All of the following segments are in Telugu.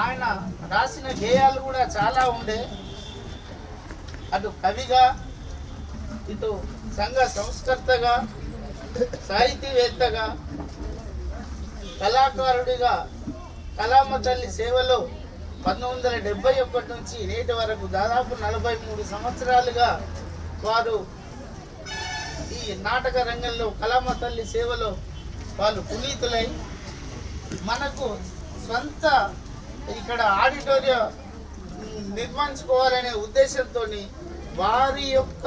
ఆయన రాసిన గేయాలు కూడా చాలా ఉండే. అటు కవిగా, ఇటు సంఘ సంస్కర్తగా, సాహితీవేత్తగా, కళాకారుడిగా కళామ తల్లి సేవలో 1971 నుంచి నేటి వరకు దాదాపు 43 సంవత్సరాలుగా వారు ఈ నాటక రంగంలో కళామ తల్లి సేవలో వాళ్ళు పునీతులై మనకు స్వంత ఇక్కడ ఆడిటోరియం నిర్మించుకోవాలనే ఉద్దేశంతో వారి యొక్క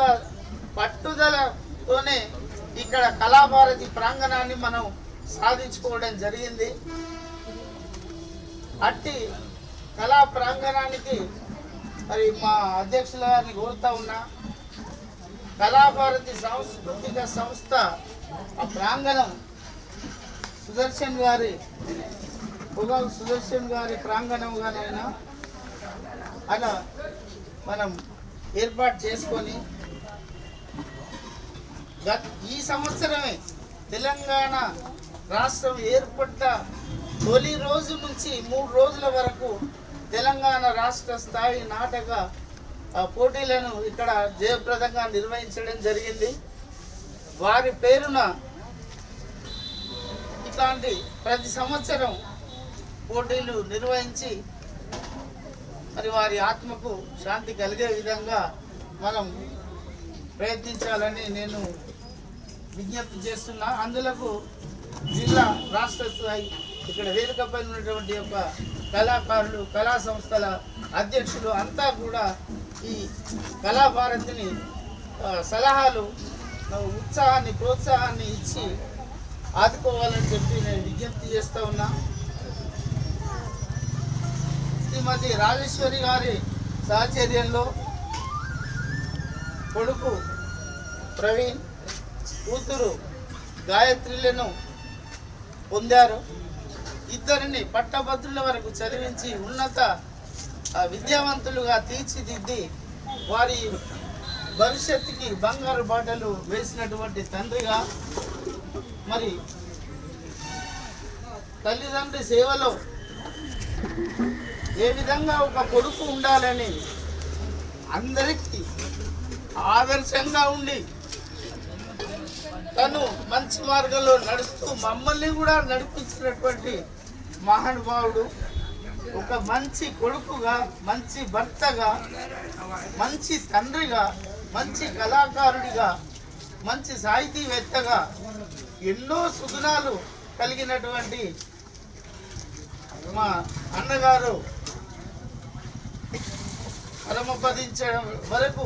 పట్టుదలతోనే ఇక్కడ కళాభారతి ప్రాంగణాన్ని మనం సాధించుకోవడం జరిగింది. అట్టి కళా ప్రాంగణానికి మరి మా అధ్యక్షుల గారిని కోరుతా ఉన్నా, కళాభారతి సాంస్కృతిక సంస్థ ఆ ప్రాంగణం సుదర్శన్ గారి ప్రాంగణంగానైనా అలా మనం ఏర్పాటు చేసుకొని ఈ సంవత్సరమే తెలంగాణ రాష్ట్రం ఏర్పడ్డ తొలి రోజు నుంచి 3 రోజుల వరకు తెలంగాణ రాష్ట్ర స్థాయి నాటక పోటీలను ఇక్కడ జయప్రదంగా నిర్వహించడం జరిగింది. వారి పేరున ఇట్లాంటి ప్రతి సంవత్సరం పోటీలు నిర్వహించి మరి వారి ఆత్మకు శాంతి కలిగే విధంగా మనం ప్రయత్నించాలని నేను విజ్ఞప్తి చేస్తున్నా. అందులకు జిల్లా రాష్ట్ర స్థాయి ఇక్కడ వేదికపై ఉన్నటువంటి యొక్క కళాకారులు, కళా సంస్థల అధ్యక్షులు అంతా కూడా ఈ కళాభారతిని సలహాలు, ఉత్సాహాన్ని, ప్రోత్సాహాన్ని ఇచ్చి ఆదుకోవాలని చెప్పి నేను విజ్ఞప్తి చేస్తూ ఉన్నా. శ్రీమతి రాజేశ్వరి గారి సాహచర్యంలో కొడుకు ప్రవీణ్, కూతురు గాయత్రిలను పొందారు. ఇద్దరిని పట్టభద్రుల వరకు చదివించి ఉన్నత విద్యావంతులుగా తీర్చిదిద్ది వారి భవిష్యత్తుకి బంగారు బాటలు వేసినటువంటి తండ్రిగా, మరి తల్లిదండ్రి సేవలో ఏ విధంగా ఒక కొడుకు ఉండాలని అందరికీ ఆదర్శంగా ఉండి తను మంచి మార్గంలో నడుస్తూ మమ్మల్ని కూడా నడిపించినటువంటి మహానుభావుడు. ఒక మంచి కొడుకుగా, మంచి భర్తగా, మంచి తండ్రిగా, మంచి కళాకారుడిగా, మంచి సాహితీవేత్తగా ఎన్నో సుగుణాలు కలిగినటువంటి మా అన్నగారు పరమపదించడం వరకు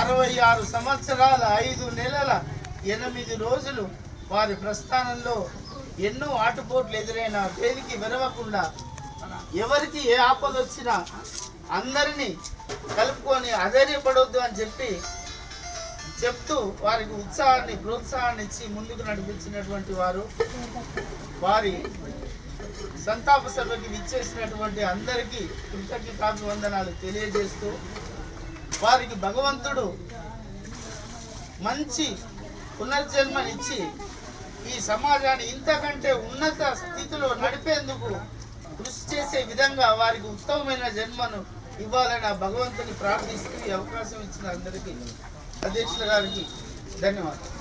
66 సంవత్సరాల 5 నెలల 8 రోజులు వారి ప్రస్థానంలో ఎన్నో ఆటుపోట్లు ఎదురైన దేనికి విరవకుండా, ఎవరికి ఏ ఆపద వచ్చినా అందరినీ కలుపుకొని అధైర్యపడొద్దు అని చెప్తూ వారికి ఉత్సాహాన్ని, ప్రోత్సాహాన్ని ఇచ్చి ముందుకు నడిపించినటువంటి వారు. వారి సంతాప సభకి విచ్చేసినటువంటి అందరికీ కృతజ్ఞతాభివందనాలు తెలియజేస్తూ, వారికి భగవంతుడు మంచి పునర్జన్మనిచ్చి ఈ సమాజాన్ని ఇంతకంటే ఉన్నత స్థితిలో నడిపేందుకు కృషి చేసే విధంగా వారికి ఉత్తమమైన జన్మను ఇవ్వాలని ఆ భగవంతుని ప్రార్థిస్తూ ఈ అవకాశం ఇచ్చిన అందరికీ అధ్యక్షుల గారికి ధన్యవాదాలు.